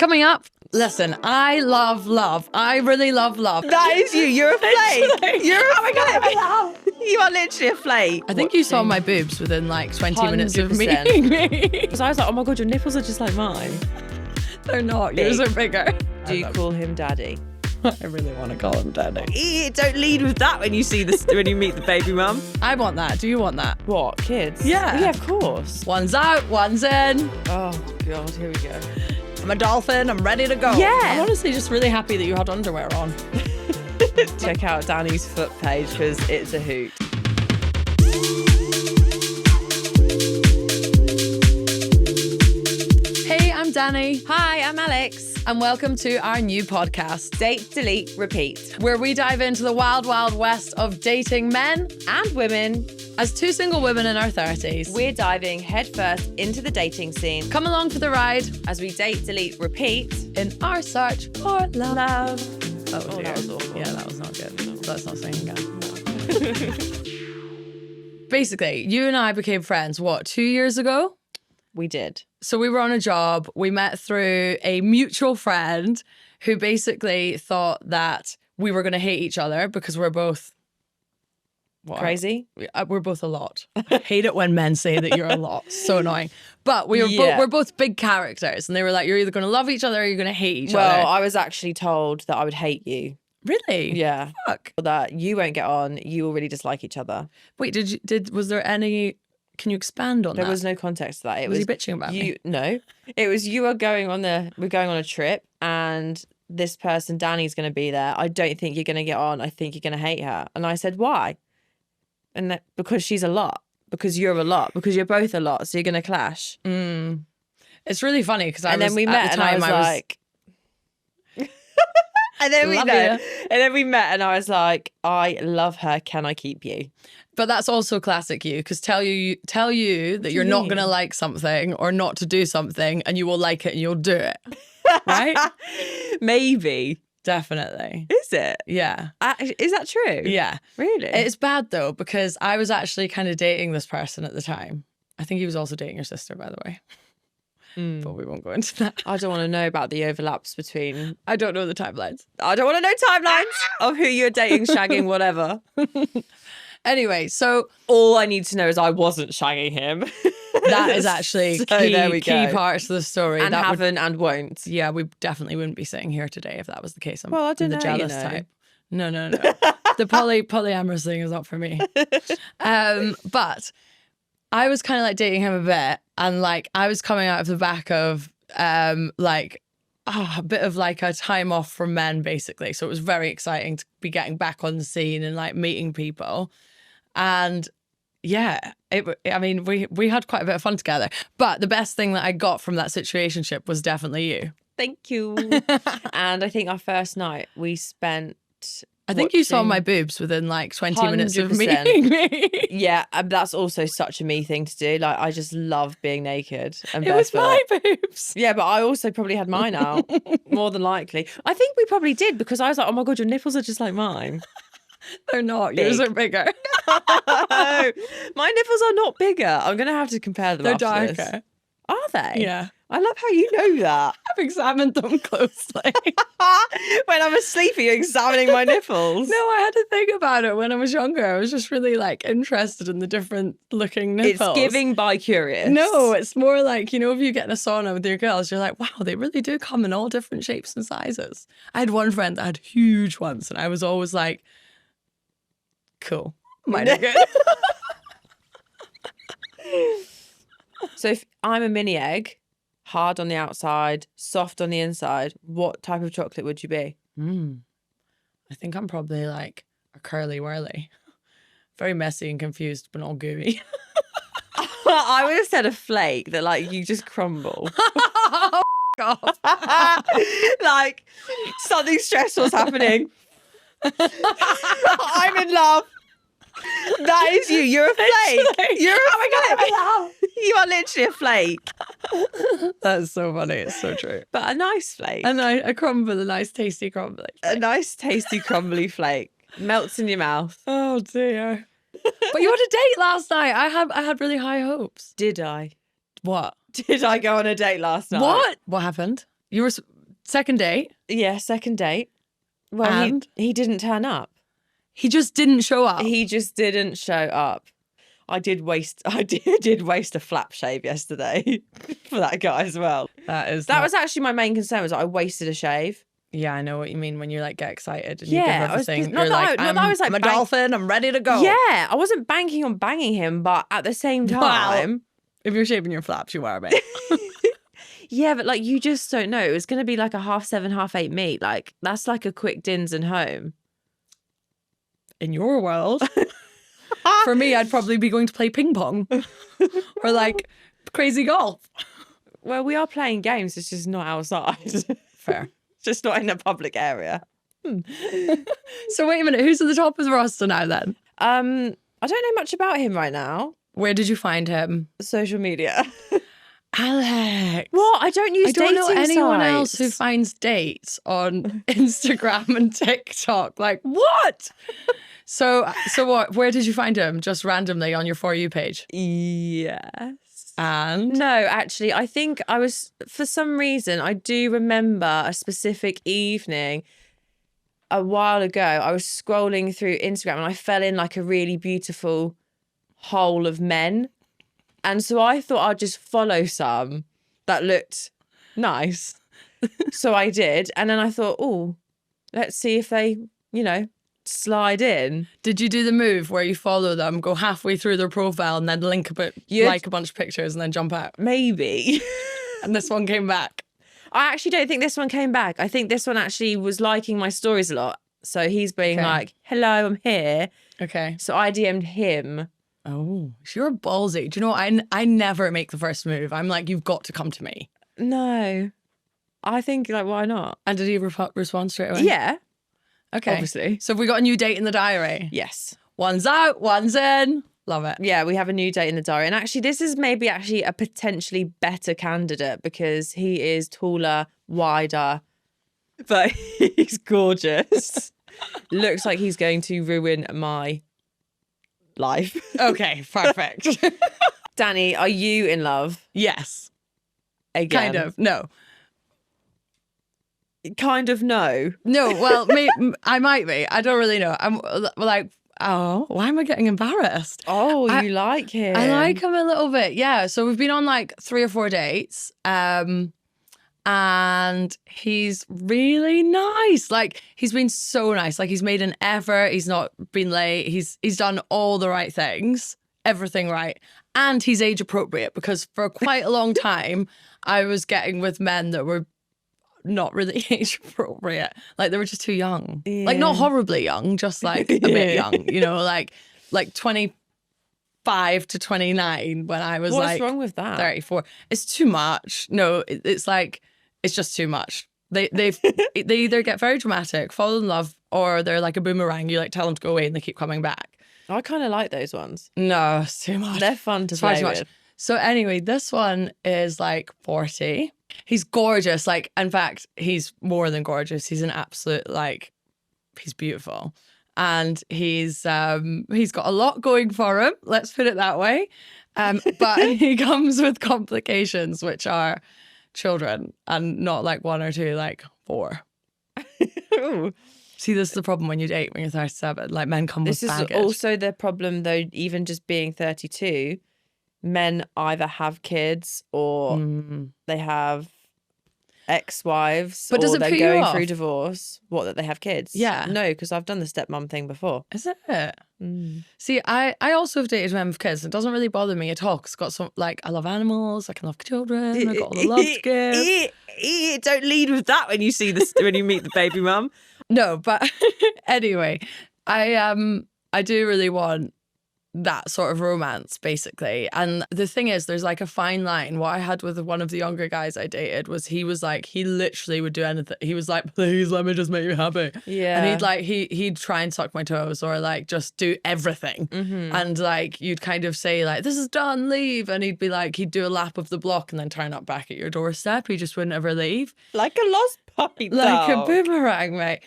Coming up, listen, I love love. I really love love. That is you. You're a flake. You're a Oh flake. You are literally a flake. I think you saw my boobs within like 20 minutes of 100%. meeting me. Because I was like, oh my God, your nipples are just like mine. They're not. Yours are bigger. Do you call him daddy? I really want to call him daddy. Don't lead with that when you see this when you meet the baby mum. I want that. Do you want that? What, kids? Yeah. Yeah, of course. One's out, one's in. Oh God, here we go. I'm a dolphin. I'm ready to go. Yeah. I'm honestly just really happy that you had underwear on. Check out Danny's foot page because it's a hoot. Hey, I'm Danny. Hi, I'm Alex. And welcome to our new podcast, Date, Delete, Repeat. where we dive into the wild, wild west of dating men. And women, As two single women in our 30s, we're diving headfirst into the dating scene come along for the ride as we date, delete, repeat. in our search for love. Love. Oh, dear. that was awful. Yeah, that was not good. Let's not sing again. Basically, you and I became friends, 2 years ago? We did. So we were on a job. We met through a mutual friend who basically thought that we were going to hate each other because we're both... Crazy? We're both a lot. I hate it when men say that you're a lot. So annoying. But we're both big characters. And they were like, you're either going to love each other or you're going to hate each other. Well, I was actually told that I would hate you. Really? Yeah. Fuck. That you won't get on. You will really dislike each other. Wait, was there any... Can you expand on that? There was no context to that. It was was he bitching about me? No. It was we're going on a trip and this person, Danny's going to be there. I don't think you're going to get on. I think you're going to hate her. And I said, why? And because she's a lot. Because you're a lot. Because you're both a lot. So you're going to clash. It's really funny because then we met and I was like... And then we met and I was like, I love her. Can I keep you? But that's also classic you, because tell you that you're not going to like something or not to do something and you will like it and you'll do it. Right? Maybe. Definitely. Is it? Yeah. Is that true? Yeah. Really? It's bad though, because I was actually kind of dating this person at the time. I think he was also dating your sister, by the way. But we won't go into that. I don't want to know about the overlaps between... I don't know the timelines. I don't want to know timelines of who you're dating, shagging, whatever. Anyway, so... All I need to know is I wasn't shagging him. That is actually So there we key go. parts of the story. And that haven't and won't. Yeah, we definitely wouldn't be sitting here today if that was the case. Well, I don't the know, jealous you know. type. No. The polyamorous thing is not for me. But I was kind of like dating him a bit, and like I was coming out of the back of a bit of like a time off from men, basically. So it was very exciting to be getting back on the scene and like meeting people. And yeah, we had quite a bit of fun together. But the best thing that I got from that situationship was definitely you. Thank you. And I think our first night we spent... I think you saw my boobs within like 20 minutes of 100%. meeting me. Yeah, that's also such a me thing to do. Like, I just love being naked and It was my barefoot. boobs. Yeah, but I also probably had mine out, more than likely. I think we probably did because I was like, oh my God, your nipples are just like mine. They're not. Yours are bigger. No, my nipples are not bigger. I'm going to have to compare them They're after darker. this. Are they? Yeah. I love how you know that. I've examined them closely. When I'm asleep, you're examining my nipples. No, I had to think about it when I was younger. I was just really like interested in the different looking nipples. It's giving bi-curious. No, it's more like, if you get in a sauna with your girls, you're like, wow, they really do come in all different shapes and sizes. I had one friend that had huge ones and I was always like, cool. Mine are good. So if I'm a mini egg, hard on the outside, soft on the inside, what type of chocolate would you be? I think I'm probably like a curly whirly. Very messy and confused, but not gooey. I would have said a flake that like you just crumble. God. Like something stressful's happening. I'm in love. That is you. You're a flake. You're a flake. You are literally a flake. That's so funny. It's so true. But a nice flake. And a crumble, a nice tasty crumbly. A nice tasty crumbly flake. Melts in your mouth. Oh dear. But you had a date last night. I had really high hopes. Did I? What? Did I go on a date last night? What happened? You were second date. Yeah, second date. Well, And? he didn't turn up. He just didn't show up. He just didn't show up. I did waste a flap shave yesterday for that guy as well. That was actually my main concern, was that I wasted a shave. Yeah, I know what you mean when you like get excited and you give everything. I'm a dolphin, I'm ready to go. Yeah, I wasn't banking on banging him, but at the same time, well, if you're shaving your flaps, you are, mate. Yeah, but like you just don't know. It was going to be like a 7:30, 8:30 meet. Like that's like a quick dins and home. In your world. For me, I'd probably be going to play ping pong or like crazy golf. Well, we are playing games. It's just not outside. Fair. Just not in a public area. So wait a minute. Who's at the top of the roster now then? I don't know much about him right now. Where did you find him? Social media. Alex. What? I don't use dating know anyone sites. else who finds dates on Instagram and TikTok. Like, what? So what? Where did you find him? Just randomly on your For You page? Yes. And? No, actually, I think I was, for some reason, I do remember a specific evening a while ago. I was scrolling through Instagram and I fell in like a really beautiful hole of men. And so I thought I'd just follow some that looked nice. So I did. And then I thought, oh, let's see if they, slide in. Did you do the move where you follow them, go halfway through their profile and then link a bit, like a bunch of pictures and then jump out? Maybe. And this one came back. I actually don't think this one came back. I think this one actually was liking my stories a lot. So he's being like, hello, I'm here. Okay. So I DM'd him. Oh, you're ballsy. Do you know, I never make the first move. I'm like, you've got to come to me. No. I think, like, why not? And did he respond straight away? Yeah. Okay. Obviously. So have we got a new date in the diary? Yes. One's out, one's in. Love it. Yeah, we have a new date in the diary. And actually, this is maybe actually a potentially better candidate because he is taller, wider, but he's gorgeous. Looks like he's going to ruin my life. Okay, perfect. Danni, are you in love? Yes. Again? Kind of. No. Kind of no. No, well, I might be. I don't really know. I'm like, oh, why am I getting embarrassed? Oh, you like him. I like him a little bit, yeah. So we've been on like 3 or 4 dates. And he's really nice. Like, he's been so nice. Like, he's made an effort. He's not been late. He's done all the right things, everything right. And he's age appropriate because for quite a long time, I was getting with men that were not really age appropriate. Like, they were just too young. Yeah. Like, not horribly young, just like a bit young, like 25 to 29 when I was What's wrong with that? 34. It's too much. No, it's like, it's just too much. They either get very dramatic, fall in love, or they're like a boomerang. You like tell them to go away and they keep coming back. I kind of like those ones. No, it's too much. They're fun to It's far play too much. with. So anyway, this one is like 40. He's gorgeous. Like, in fact, he's more than gorgeous. He's an absolute, like, he's beautiful. And he's got a lot going for him. Let's put it that way. But he comes with complications, which are children, and not like 1 or 2, like 4. See, this is the problem when you date when you're 37. Like, men come with baggage. This is also the problem, though, even just being 32, men either have kids or they have ex-wives, but does or it they're put you going off? through divorce. What, that they have kids? Yeah. No, because I've done the stepmom thing before. Is it? See, I also have dated men with kids. It doesn't really bother me at all. Cause it's got some, like, I love animals. I can love children. I got all the love to give. Don't lead with that when you see this when you meet the baby mum. No, but anyway, I do really want that sort of romance, basically. And the thing is, there's like a fine line. What I had with one of the younger guys I dated was he was like, he literally would do anything. He was like, please let me just make you happy. Yeah. And he'd try and suck my toes or like just do everything. And like, you'd kind of say like, this is done, leave. And he'd be like, he'd do a lap of the block and then turn up back at your doorstep. He just wouldn't ever leave. Like a lost puppy dog. Like a boomerang, mate.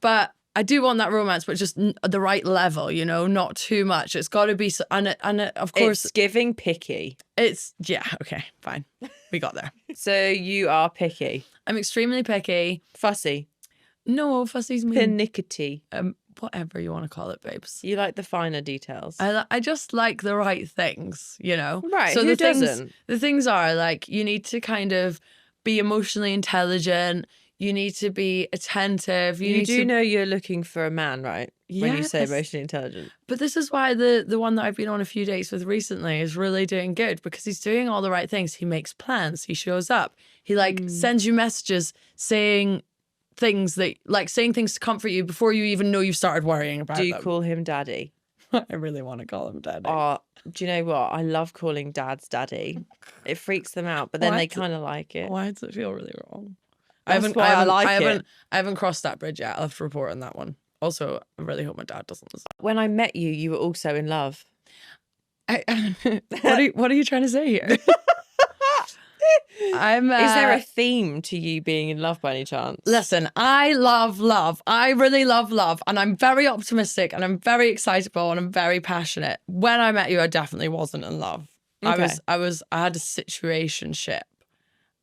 But I do want that romance, but just the right level, you know, not too much. It's got to be, and of course, It's giving picky. yeah, okay, fine. We got there. So you are picky. I'm extremely picky. Fussy. No, fussy's mean. Pernickety. Whatever you want to call it, babes. You like the finer details. I just like the right things, you know? Right, So who the doesn't? things are like, you need to kind of be emotionally intelligent. You need to be attentive. You need do to... know you're looking for a man, right? When you say Yes. emotionally intelligent. But this is why the one that I've been on a few dates with recently is really doing good, because he's doing all the right things. He makes plans. He shows up. He sends you messages saying things to comfort you before you even know you've started worrying about them. Do you call him daddy? I really want to call him daddy. Oh, do you know what? I love calling dads daddy. It freaks them out, but then they kind of like it. Why does it feel really wrong? I haven't crossed that bridge yet. I'll have to report on that one. Also, I really hope my dad doesn't listen. When I met you, you were also in love. What are you trying to say here? Is there a theme to you being in love by any chance? Listen, I love love. I really love love. And I'm very optimistic and I'm very excitable and I'm very passionate. When I met you, I definitely wasn't in love. Okay. I had a situationship.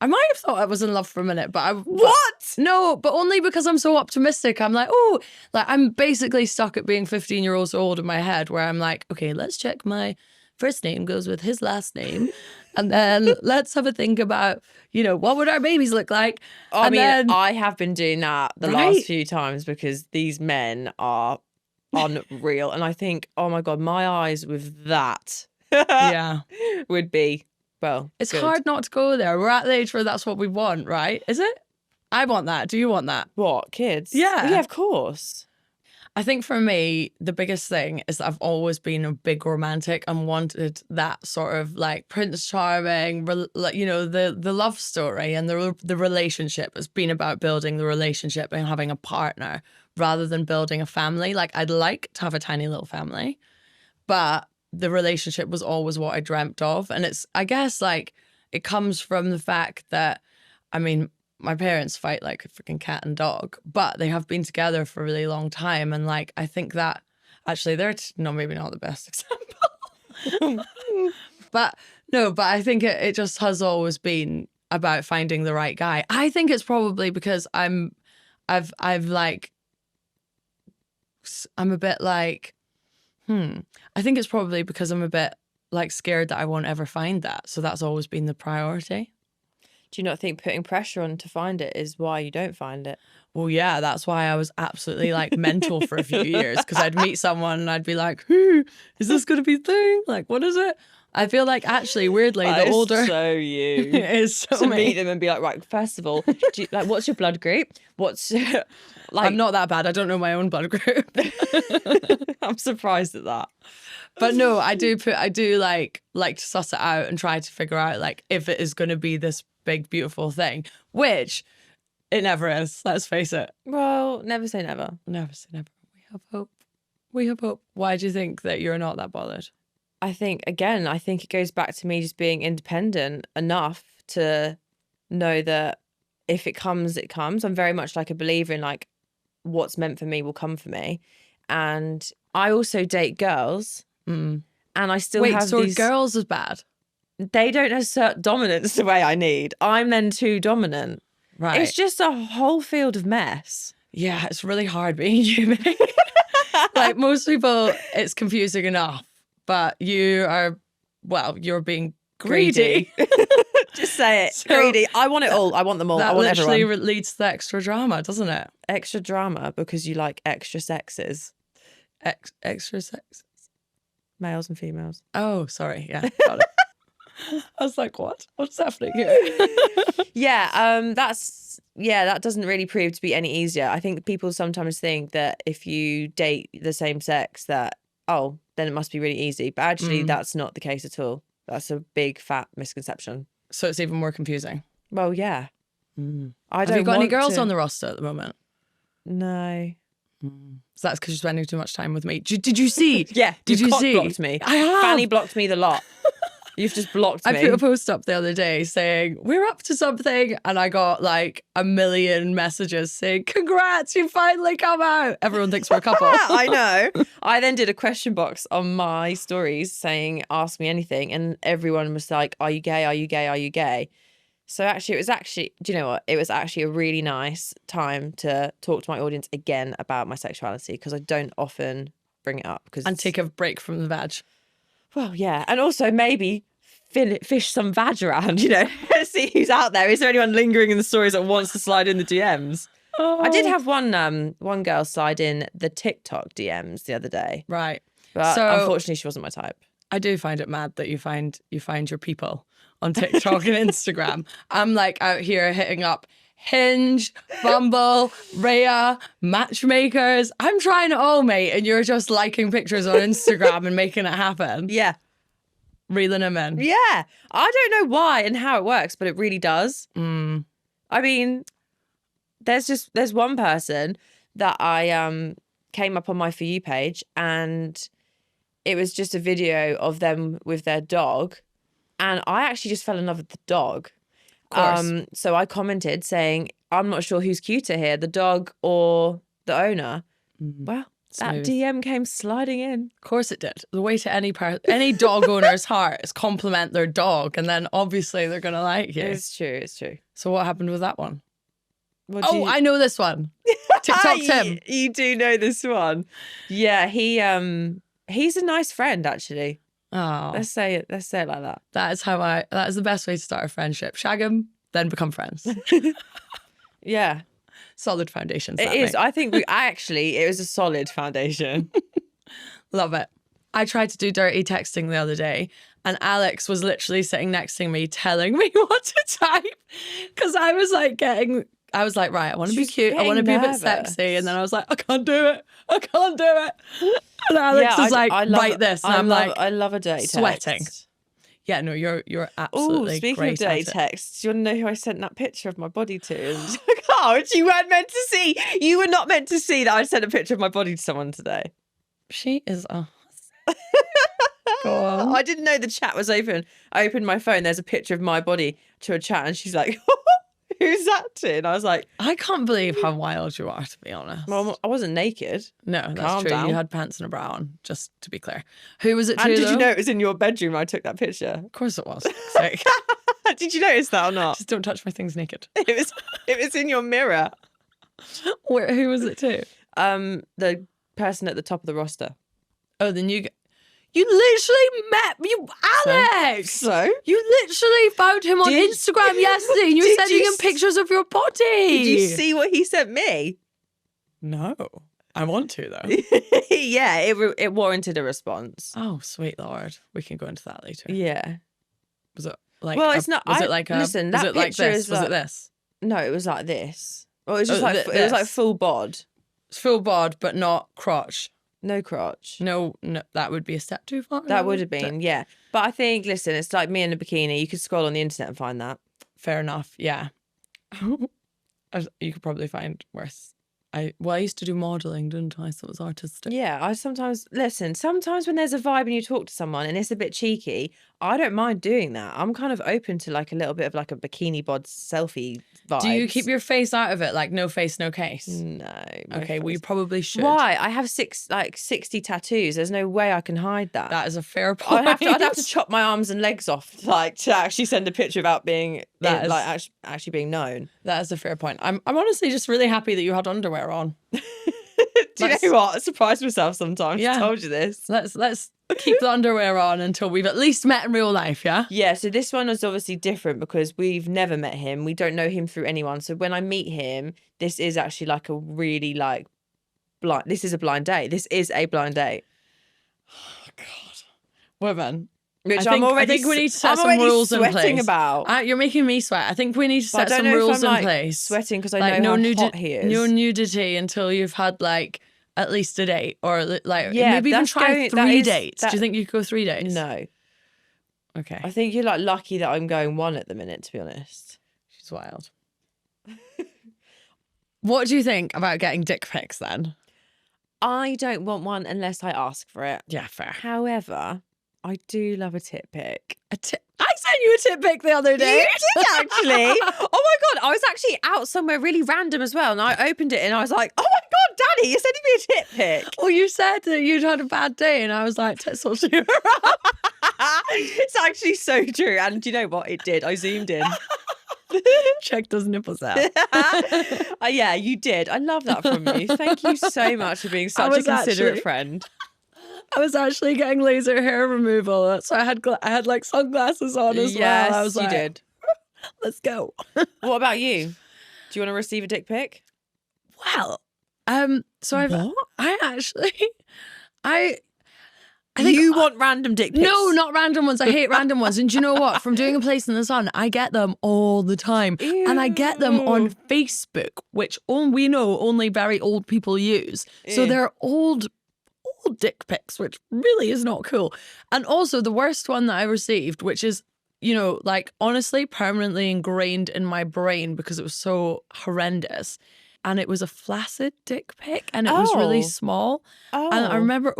I might have thought I was in love for a minute, but What? No, but only because I'm so optimistic. I'm like, oh, like I'm basically stuck at being 15 years old in my head where I'm like, okay, let's check my first name goes with his last name. And then let's have a think about, you know, what would our babies look like? I have been doing that the last few times because these men are unreal. And I think, oh my God, my eyes with that would be, well, it's good. hard not to go there. We're at the age where that's what we want, right? Is it? I want that. Do you want that? What, kids? Yeah. Yeah, of course. I think for me, the biggest thing is that I've always been a big romantic and wanted that sort of like Prince Charming, you know, the love story and the relationship has been about building the relationship and having a partner rather than building a family. Like I'd like to have a tiny little family, but the relationship was always what I dreamt of. And it's, I guess, like it comes from the fact that, I mean, my parents fight like a freaking cat and dog, but they have been together for a really long time. And like, I think that actually they're maybe not the best example, but I think it just has always been about finding the right guy. I think it's probably because I'm a bit like, I think it's probably because I'm a bit like scared that I won't ever find that. So that's always been the priority. Do you not think putting pressure on to find it is why you don't find it? Well, yeah, that's why I was absolutely like mental for a few years, because I'd meet someone and I'd be like, is this going to be a thing? Like, what is it? I feel like actually, weirdly, the older... so you. It is so to me. Meet them and be like, right, first of all, what's your blood group? What's... I'm not that bad. I don't know my own blood group. I'm surprised at that. But no, I do like to suss it out and try to figure out like if it is going to be this big, beautiful thing, which it never is. Let's face it. Well, never say never. Never say never. We have hope. We have hope. Why do you think that you're not that bothered? I think it goes back to me just being independent enough to know that if it comes, it comes. I'm very much like a believer in like what's meant for me will come for me. And I also date girls and I still have these... girls is bad? They don't assert dominance the way I need. I'm then too dominant. Right. It's just a whole field of mess. Yeah, it's really hard being human. Like most people, it's confusing enough, but you're being greedy. Just say it. Greedy. I want it all. I want them all. I want everyone. That literally leads to extra drama, doesn't it? Extra drama because you like extra sexes. Extra sexes. Males and females. Oh, sorry. Yeah, got it. I was like, what? What's happening here? That doesn't really prove to be any easier. I think people sometimes think that if you date the same sex that, then it must be really easy. But actually, that's not the case at all. That's a big, fat misconception. So it's even more confusing. Well, yeah. Have you got any girls on the roster at the moment? No. So that's because you're spending too much time with me. Did you see? Yeah. Did you see? Blocked me. I have. Fanny blocked me the lot. You've just blocked I me. put a post up the other day saying, we're up to something. And I got like 1 million messages saying, congrats, you finally come out. Everyone thinks we're a couple. I know. I then did a question box on my stories saying, ask me anything. And everyone was like, are you gay? Are you gay? Are you gay? So actually, do you know what? It was actually a really nice time to talk to my audience again about my sexuality, because I don't often bring it up. And take a break from the veg. Well, yeah. And also maybe fish some vag around, see who's out there. Is there anyone lingering in the stories that wants to slide in the DMs? Oh. I did have one girl slide in the TikTok DMs the other day. Right. But so, unfortunately, she wasn't my type. I do find it mad that you find your people on TikTok and Instagram. I'm like out here hitting up Hinge, Bumble, Raya, matchmakers. I'm trying it all, mate, and you're just liking pictures on Instagram and making it happen. Yeah. Reeling them in. Yeah. I don't know why and how it works, but it really does. Mm. I mean, there's one person that I came up on my For You page, and it was just a video of them with their dog, and I actually just fell in love with the dog. Of course. So I commented saying, I'm not sure who's cuter here, the dog or the owner. Well, that DM came sliding in. Of course it did. The way to any dog owner's heart is compliment their dog, and then obviously they're gonna like you. It's true. So what happened with that one? Oh, I know this one. TikTok Tim. You do know this one. Yeah, he's a nice friend, actually. Oh, Let's say it like that. that is the best way to start a friendship. Shag him, then become friends. Yeah. Solid foundations. It is. I think it was a solid foundation. Love it. I tried to do dirty texting the other day, and Alex was literally sitting next to me telling me what to type, because I was like, right, I want to be cute. I want to be a bit sexy. And then I was like, I can't do it. And Alex was like, write this. And I love a dirty sweating. text. Yeah, no, you're absolutely speaking great of dirty at it. texts, do you want to know who I sent that picture of my body to? And you weren't meant to see. You were not meant to see that I sent a picture of my body to someone today. She is a... Go on. I didn't know the chat was open. I opened my phone. There's a picture of my body to a chat, and she's like, who's that to? And I was like, I can't believe how wild you are, to be honest. well, I wasn't naked. No, that's Calm true. down. You had pants and a bra on, just to be clear. Who was it to, And did though? you know it was in your bedroom when I took that picture? Of course it was. Sick. Did you notice that or not? Just don't touch my things naked. It was in your mirror. Who was it to? The person at the top of the roster. Oh, the new... You literally met you, Alex. So? You literally found him on Instagram yesterday, and you're sending him pictures of your body. Did you see what he sent me? No, I want to though. Yeah, it warranted a response. Oh, sweet Lord, we can go into that later. Yeah. Was it like? Well, it's not. Was it like a? Listen, was that it like picture this? is Was like, it this? No, it was like this. Well, it was just it was like full bod. It's full bod, but not crotch. No crotch. No, that would be a step too far. That would have been, yeah. But I think, listen, it's like me in a bikini. You could scroll on the internet and find that. Fair enough. Yeah. You could probably find worse. I used to do modelling, didn't I? So it was artistic. Yeah, sometimes when there's a vibe and you talk to someone and it's a bit cheeky, I don't mind doing that. I'm kind of open to like a little bit of like a bikini bod selfie vibe. Do you keep your face out of it? Like no face, no case? No. Okay, well you probably should. Why? I have 60 tattoos. There's no way I can hide that. That is a fair point. I'd have to chop my arms and legs off, like to actually send a picture without being actually being known. That is a fair point. I'm honestly just really happy that you had underwear on. Do you know what? I surprise myself sometimes. Yeah. I told you this. Let's keep the underwear on until we've at least met in real life, yeah? Yeah, so this one was obviously different because we've never met him. We don't know him through anyone. So when I meet him, this is actually like a really like blind. This is a blind date. This is a blind date. Oh God, women. Which I think we need to set some rules in place. About. You're making me sweat. I think we need to set some rules in place. Sweating because I know how hot he is. No nudity until you've had like at least a date, or like that's maybe even try three dates. Do you that- think you could go 3 days? No. Okay. I think you're like lucky that I'm going one at the minute, to be honest. She's wild. What do you think about getting dick pics then? I don't want one unless I ask for it. Yeah, fair. However, I do love a tit pic. I sent you a tit pic the other day. You did actually. Oh my God. I was actually out somewhere really random as well. And I opened it and I was like, oh my God, Danny, you're sending me a tit pic. Well, you said that you'd had a bad day, and I was like, titsel cheer up. It's actually so true. And do you know what? It did. I zoomed in. Check those nipples out. Yeah, you did. I love that from you. Thank you so much for being such a considerate friend. I was actually getting laser hair removal, so I had like sunglasses on as well. I was you like, did. Let's go. What about you? Do you want to receive a dick pic? Well, so I think you want random dick pics? No, not random ones. I hate random ones. And do you know what? From doing A Place in the Sun, I get them all the time. Ew. And I get them on Facebook, which we know only very old people use. So they're old dick pics, which really is not cool. And also the worst one that I received, which is, like honestly permanently ingrained in my brain because it was so horrendous. And it was a flaccid dick pic, and it was really small. Oh. And I remember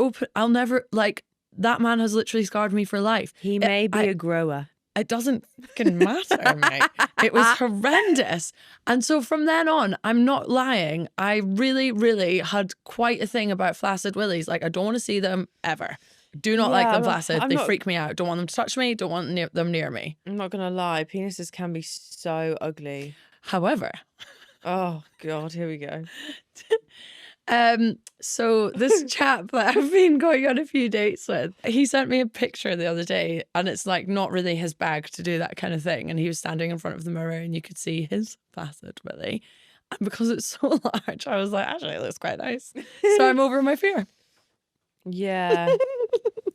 that man has literally scarred me for life. He may be a grower. It doesn't fucking matter, mate. It was horrendous. And so from then on, I'm not lying, I really, really had quite a thing about flaccid willies. Like, I don't want to see them ever. Do not like them flaccid. They freak me out. Don't want them to touch me. Don't want them near me. I'm not going to lie. Penises can be so ugly. However... Oh, God, here we go. So this chap that I've been going on a few dates with, he sent me a picture the other day, and it's like not really his bag to do that kind of thing. And he was standing in front of the mirror and you could see his flaccid willy. And because it's so large, I was like, actually, it looks quite nice. So I'm over my fear. Yeah.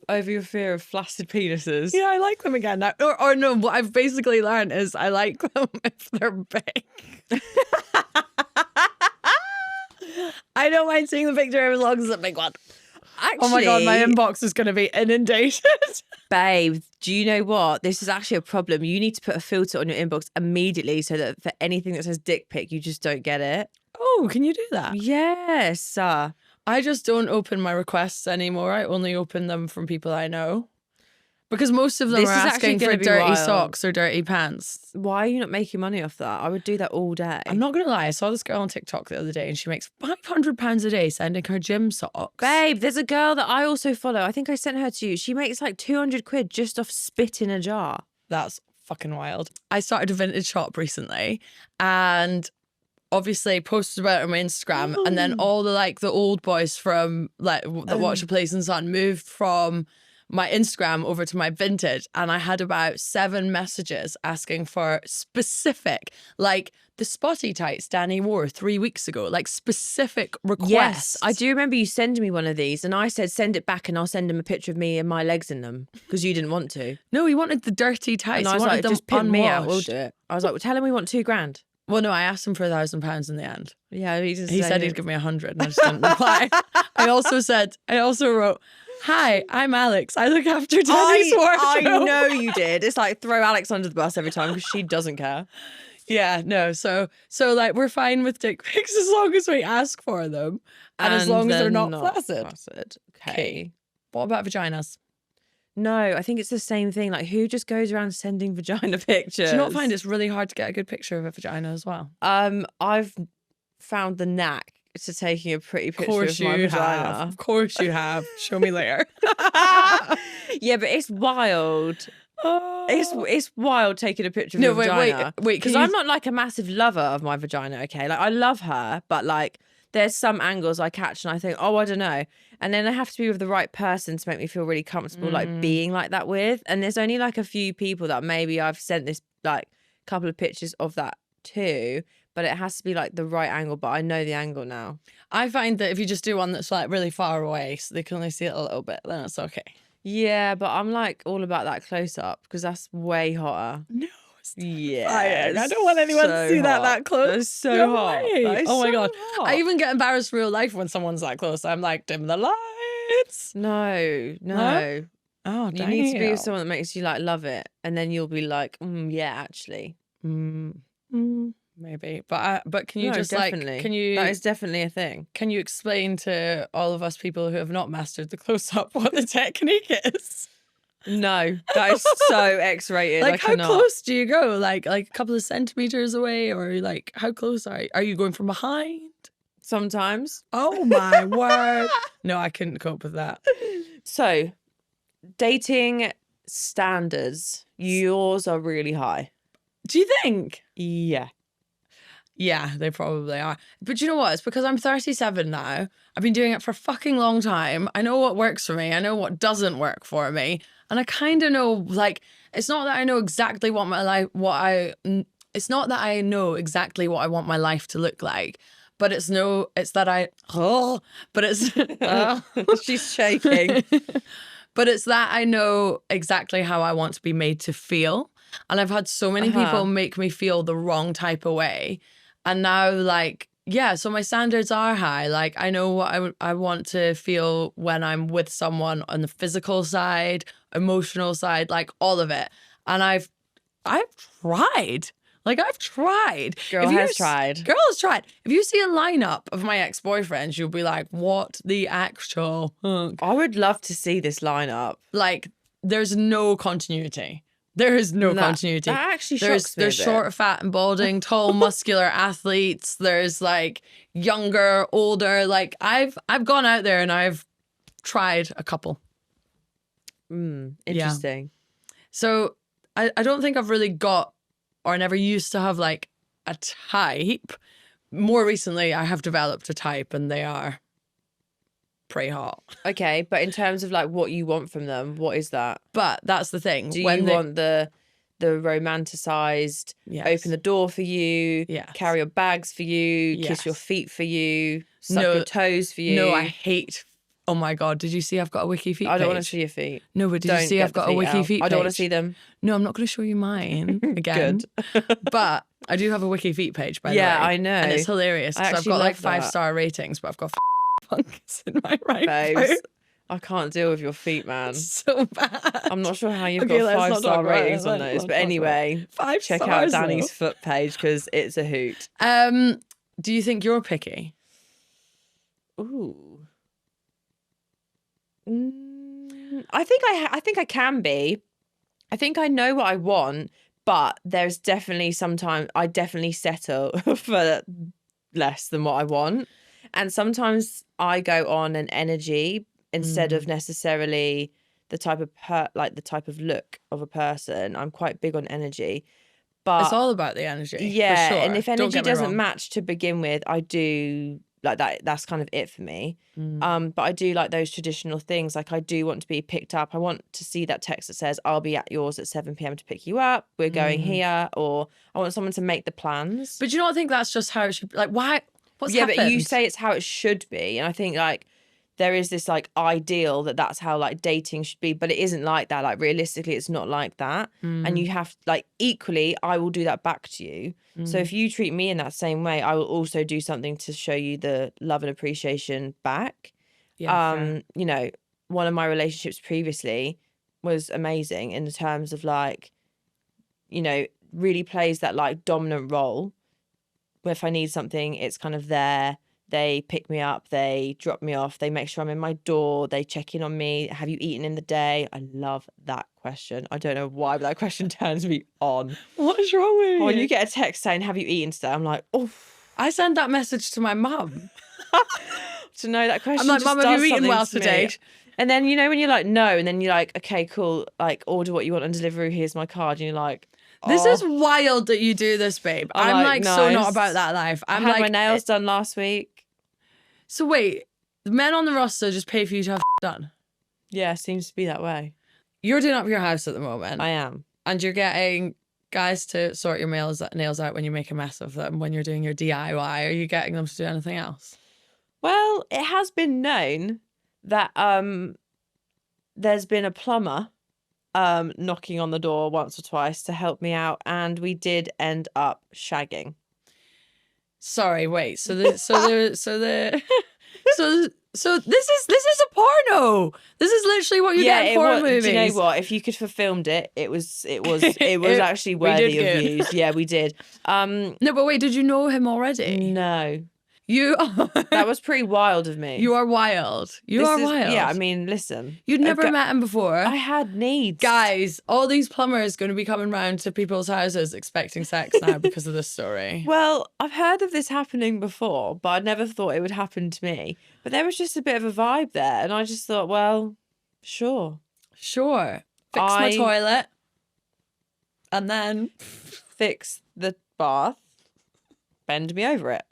Over your fear of flaccid penises. Yeah, I like them again now. Or no, what I've basically learned is I like them if they're big. I don't mind seeing the picture as long as it's a big one. Actually, oh my God, my inbox is going to be inundated. Babe, do you know what? This is actually a problem. You need to put a filter on your inbox immediately so that for anything that says dick pic, you just don't get it. Oh, can you do that? Yes. I just don't open my requests anymore. I only open them from people I know. Because most of them are asking for dirty socks or dirty pants. Why are you not making money off that? I would do that all day. I'm not going to lie. I saw this girl on TikTok the other day and she makes £500 a day sending her gym socks. Babe, there's a girl that I also follow. I think I sent her to you. She makes like 200 quid just off spit in a jar. That's fucking wild. I started a vintage shop recently and obviously posted about it on my Instagram. And then all the old boys from that watch A Place in the Sun moved from my Instagram over to my Vinted, and I had about 7 messages asking for specific, like the spotty tights Danny wore 3 weeks ago, like specific requests. Yes, I do remember you sending me one of these, and I said, send it back and I'll send him a picture of me and my legs in them, because you didn't want to. No, he wanted the dirty tights. And I was like, just pin me out, we'll do it. I was like, well, tell him we want £2,000. Well, no, I asked him for £1,000 in the end. Yeah, he said he'd give me 100, and I just didn't reply. I also wrote, hi, I'm Alex. I look after Danny's wardrobe. I know you did. It's like throw Alex under the bus every time because she doesn't care. Yeah, no. So like we're fine with dick pics as long as we ask for them and as long as they're not flaccid. Okay. What about vaginas? No, I think it's the same thing. Like, who just goes around sending vagina pictures? Do you not find it's really hard to get a good picture of a vagina as well? I've found the knack to taking a pretty picture of my vagina. Of course you have. Show me later. Yeah, but it's wild. Oh. It's wild taking a picture of your vagina. Wait, because I'm not like a massive lover of my vagina. Okay, like I love her, but like there's some angles I catch and I think, oh, I don't know. And then I have to be with the right person to make me feel really comfortable, like being like that with. And there's only like a few people that maybe I've sent this like couple of pictures of that to, but it has to be like the right angle. But I know the angle now. I find that if you just do one that's like really far away, so they can only see it a little bit, then it's okay. Yeah, but I'm like all about that close up because that's way hotter. No. Yeah, I don't want anyone to see that close. That's so hot. That is oh my so God. hot. I even get embarrassed in real life when someone's that close. I'm like, dim the lights. No. Oh, you need to be with someone that makes you like love it, and then you'll be like, yeah, actually. Maybe, but can you definitely. Can you? That is definitely a thing. Can you explain to all of us people who have not mastered the close up what the technique is? No, that is so X-rated. Like, I how cannot. close do you go? Like a couple of centimeters away, or like how close are you? Are you going from behind? Sometimes. Oh my word! No, I couldn't cope with that. So, dating standards, yours are really high. Do you think? Yeah. Yeah, they probably are. But you know what? It's because I'm 37 now. I've been doing it for a fucking long time. I know what works for me. I know what doesn't work for me. And I kind of know, like, it's not that I know exactly what my life, it's not that I know exactly what I want my life to look like. But it's that I, but it's, She's shaking. but it's that I know exactly how I want to be made to feel. And I've had so many people make me feel the wrong type of way. And now, like, yeah, so my standards are high. Like, I know what I want to feel when I'm with someone on the physical side, emotional side, like all of it. And I've tried. Like, I've tried. Girl has tried. Girl has tried. If you see a lineup of my ex-boyfriends, you'll be like, what the actual fuck? I would love to see this lineup. Like, there's no continuity. There is no continuity. That actually shocks me. There's short, fat, and balding, tall, muscular athletes. There's like younger, older. Like I've gone out there and I've tried a couple. Interesting. Yeah. So I don't think I've really got, or never used to have like a type. More recently, I have developed a type, and they are pretty hot. Okay, but in terms of like what you want from them, what is that? But that's the thing. Do you want the romanticized, open the door for you, carry your bags for you, kiss your feet for you, suck your toes for you? No, I hate. Oh my God, did you see I've got a wiki feet page? I don't want to see your feet. No, but did you see I've got a wiki feet page? I don't want to see them. No, I'm not going to show you mine again. Good. But I do have a wiki feet page, by the way. Yeah, I know. And it's hilarious because I've got like 5-star ratings, but I've got fungus in my right Babes, foot. I can't deal with your feet, man. So bad. I'm not sure how you've got 5-star ratings on those. But anyway, check out Danny's foot page because it's a hoot. Do you think you're picky? Ooh. I think I can be. I think I know what I want, but there's definitely sometimes I definitely settle for less than what I want. And sometimes I go on an energy instead of necessarily the type of the type of look of a person. I'm quite big on energy. But it's all about the energy. Yeah, for sure. And if energy doesn't match to begin with, I do like that. That's kind of it for me. But I do like those traditional things. Like I do want to be picked up. I want to see that text that says, I'll be at yours at 7 p.m. to pick you up. We're going here. Or I want someone to make the plans. But you don't think that's just how it should be? Like, why? What's happened? But you say it's how it should be. And I think like there is this like ideal that that's how like dating should be, but it isn't like that. Like realistically, it's not like that. And you have like equally, I will do that back to you. So if you treat me in that same way, I will also do something to show you the love and appreciation back. Yeah, you know, one of my relationships previously was amazing in the terms of like, you know, really plays that like dominant role. Where if I need something, it's kind of there. They pick me up, they drop me off, they make sure I'm in my door, they check in on me. Have you eaten in the day? I love that question. I don't know why, but that question turns me on. What is wrong with you? When you get a text saying, have you eaten today? I'm like, oh. I send that message to my mum. To know that question. I'm like, Mum, have you eaten well today? And then, you know, when you're like, no, and then you're like, okay, cool, like order what you want on delivery, here's my card. And you're like, this is wild that you do this, babe. I'm like nice. So not about that life. I had my nails done last week. So wait, the men on the roster just pay for you to have done? Yeah, seems to be that way. You're doing up your house at the moment. I am. And you're getting guys to sort your nails out when you make a mess of them, when you're doing your DIY. Are you getting them to do anything else? Well, it has been known that there's been a plumber knocking on the door once or twice to help me out, and we did end up shagging. Sorry, wait. So this is a porno. This is literally what you get in porn movies. Do you know what? If you could have filmed it, it was actually worthy of views. Yeah, we did. No, but wait, did you know him already? No. You are. That was pretty wild of me. You are wild. You are wild. Yeah, I mean, listen. You'd never met him before. I had needs. Guys, all these plumbers going to be coming round to people's houses expecting sex now because of this story. Well, I've heard of this happening before, but I never thought it would happen to me. But there was just a bit of a vibe there. And I just thought, well, sure. Sure. Fix my toilet. And then fix the bath. Bend me over it.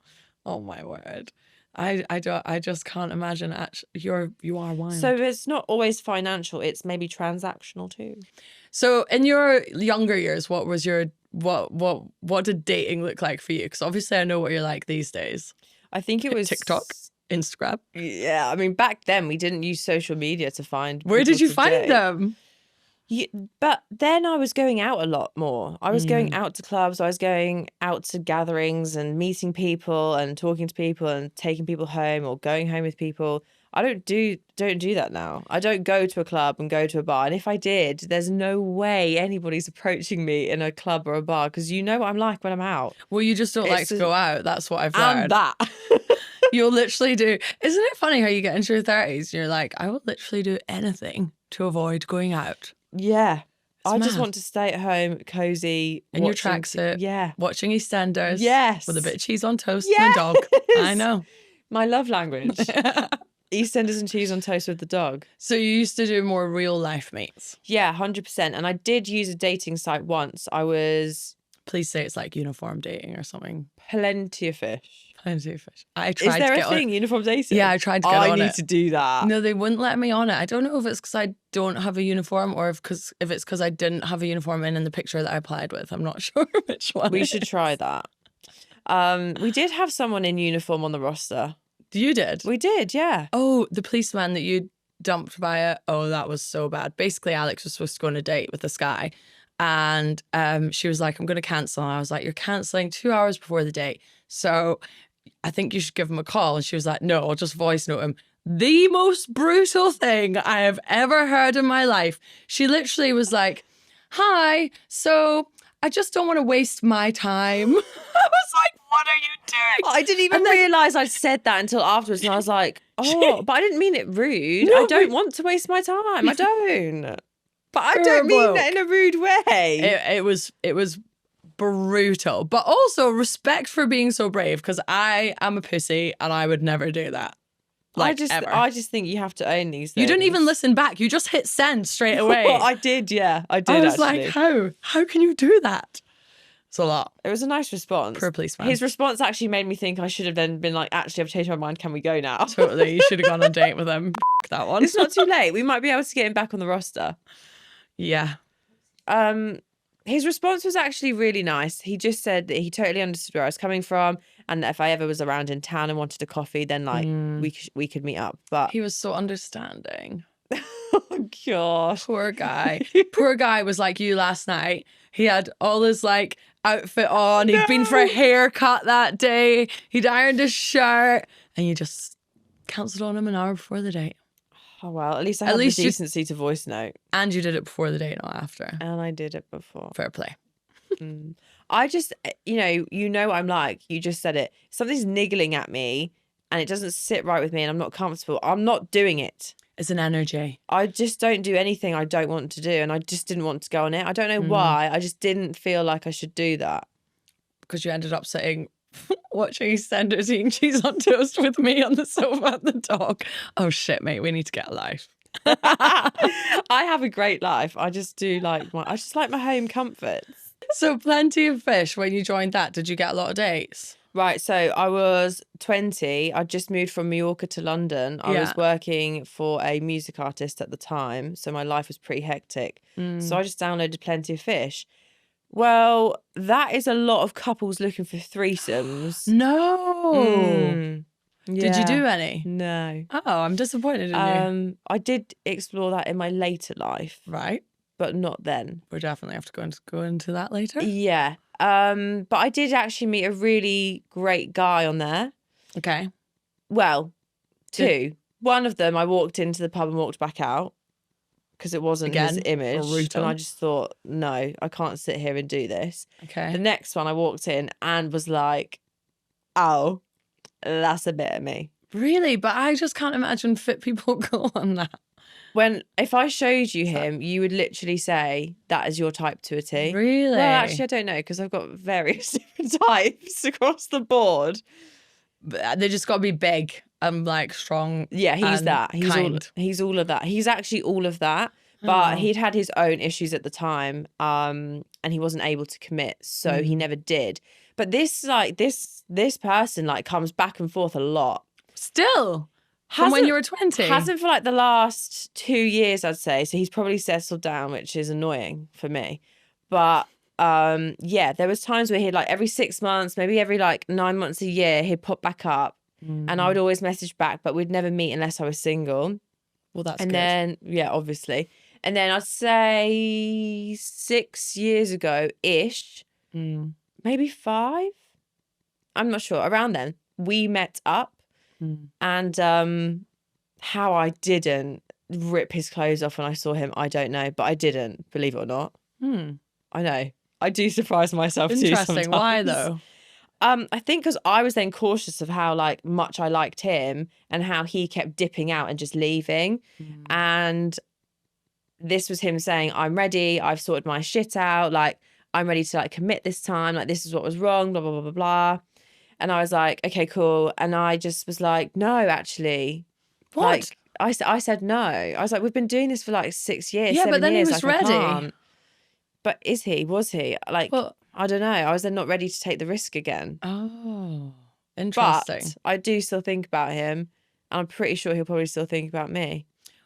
Oh my word. I just can't imagine. Actually, you are wild. So it's not always financial. It's maybe transactional too. So in your younger years, what did dating look like for you? Because obviously I know what you're like these days. I think it was TikTok, Instagram. Yeah, I mean back then we didn't use social media to find. Where did you find them? Yeah, but then I was going out a lot more. I was going out to clubs. I was going out to gatherings and meeting people and talking to people and taking people home or going home with people. I don't do that now. I don't go to a club and go to a bar. And if I did, there's no way anybody's approaching me in a club or a bar because you know what I'm like when I'm out. Well, you just don't like to go out. That's what I've learned. And that. You'll literally do. Isn't it funny how you get into your 30s and you're like, I will literally do anything to avoid going out. Yeah. I just mad. want to stay at home, cozy. In your tracksuit. Yeah. Watching EastEnders. Yes. With a bit of cheese on toast Yes. and a dog. I know. My love language. EastEnders and cheese on toast with the dog. So you used to do more real life meets? Yeah, 100%. And I did use a dating site once. I was... Please say it's like uniform dating or something. Plenty of fish. Plenty of fish. I tried Is there to a get thing, on. uniform dating? Yeah, I tried to get on it. I need to do that. No, they wouldn't let me on it. I don't know if it's because I don't have a uniform or if it's because I didn't have a uniform in the picture that I applied with. I'm not sure which one. We should try that. We did have someone in uniform on the roster. You did? We did, yeah. Oh, the policeman that you dumped via. Oh, that was so bad. Basically, Alex was supposed to go on a date with this guy. And she was like, I'm going to cancel. And I was like, you're cancelling 2 hours before the date. So I think you should give him a call. And she was like, no, I'll just voice note him. The most brutal thing I have ever heard in my life. She literally was like, hi, so I just don't want to waste my time. I was like, what are you doing? I didn't even realise I'd said that until afterwards. And I was like, oh, but I didn't mean it rude. No, I don't want to waste my time. I don't. But I don't mean bloke. that in a rude way. It was brutal, but also respect for being so brave because I am a pussy and I would never do that. Like, ever. I just think you have to own these things. You didn't even listen back. You just hit send straight away. Well, I did, yeah. I did, I was actually. like, how? How can you do that? It's a lot. It was a nice response. For a policeman. His response actually made me think I should have then been like, actually, I've changed my mind. Can we go now? Totally. You should have gone on a date with him. That one. It's not too late. We might be able to get him back on the roster. Yeah. His response was actually really nice. He just said that he totally understood where I was coming from and that if I ever was around in town and wanted a coffee, then like we could meet up. But he was so understanding. Oh gosh. Poor guy. Poor guy was like you last night. He had all his like outfit on. He'd been for a haircut that day. He'd ironed his shirt and you just cancelled on him an hour before the date. Oh well, at least I had the decency to voice note. And you did it before the date, not after. And I did it before. Fair play. I just, you know what I'm like. You just said it. Something's niggling at me and it doesn't sit right with me and I'm not comfortable. I'm not doing it. It's an energy. I just don't do anything I don't want to do and I just didn't want to go on it. I don't know why. I just didn't feel like I should do that. Because you ended up sitting watching EastEnders eating cheese on toast with me on the sofa and the dog. Oh shit, mate, we need to get a life. I have a great life. I just do like my home comforts. So plenty of fish. When you joined that, did you get a lot of dates? Right, so I was 20. I just moved from Mallorca to London. I was working for a music artist at the time, so my life was pretty hectic. So I just downloaded Plenty of Fish. Well, that is a lot of couples looking for threesomes. No. Did you do any? No. Oh, I'm disappointed in you. I did explore that in my later life. Right. But not then. We'll definitely have to go into that later. Yeah. But I did actually meet a really great guy on there. Okay. Well, two. One of them, I walked into the pub and walked back out because it wasn't his image. Brutal. And I just thought, no, I can't sit here and do this. Okay. The next one, I walked in and was like, oh, That's a bit of me. Really? But I just can't imagine fit people go on that. If I showed you him, you would literally say that is your type to a T. Really? Well, actually, I don't know because I've got various different types across the board. But they just got to be big and like strong. Yeah, he's and that. kind. He's all of that. He's actually all of that. But he'd had his own issues at the time, and he wasn't able to commit, so he never did. But this person like comes back and forth a lot. Still? From when you were 20? Hasn't for like the last 2 years, I'd say. So he's probably settled down, which is annoying for me. But yeah, there was times where he'd like every 6 months, maybe every like 9 months a year, he'd pop back up, and I would always message back, but we'd never meet unless I was single. Well, that's and good. then yeah, obviously. And then I'd say 6 years ago-ish, maybe 5. I'm not sure. Around then, we met up. And how I didn't rip his clothes off when I saw him, I don't know. But I didn't, believe it or not. I know. I do surprise myself too sometimes. Interesting. Why though? I think because I was then cautious of how like much I liked him and how he kept dipping out and just leaving. And this was him saying, I'm ready. I've sorted my shit out. Like, I'm ready to like commit this time. Like, this is what was wrong, blah, blah, blah, blah, blah. And I was like, okay, cool. And I just was like, no, actually. What? Like, I said no. I was like, we've been doing this for like 6 years, Yeah, 7 but then years. he was like, ready. I can't. But is he? Was he? Like, Well, I don't know. I was then not ready to take the risk again. oh, interesting. But I do still think about him. And I'm pretty sure he'll probably still think about me.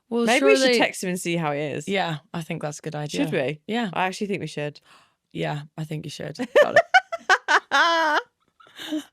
Well, Maybe surely... we should text him and see how he is. Yeah, I think that's a good idea. Should we? Yeah. I actually think we should. Yeah, I think you should. Got it.